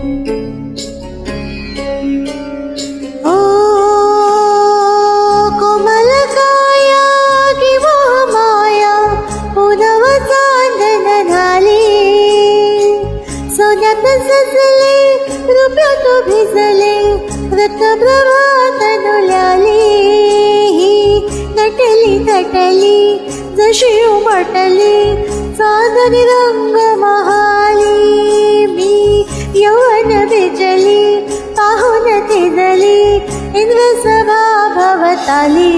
ओ कोमल काया किंवा माया पुनव चांदन झाली सोन्यात सजले रुपयात भिजले रत्नप्रभात नुल्याली नटली नटली जशी उमटली चांदणी रंग महाली मी यौवन बिजली पाहून थिजली इंद्रसभा भवताली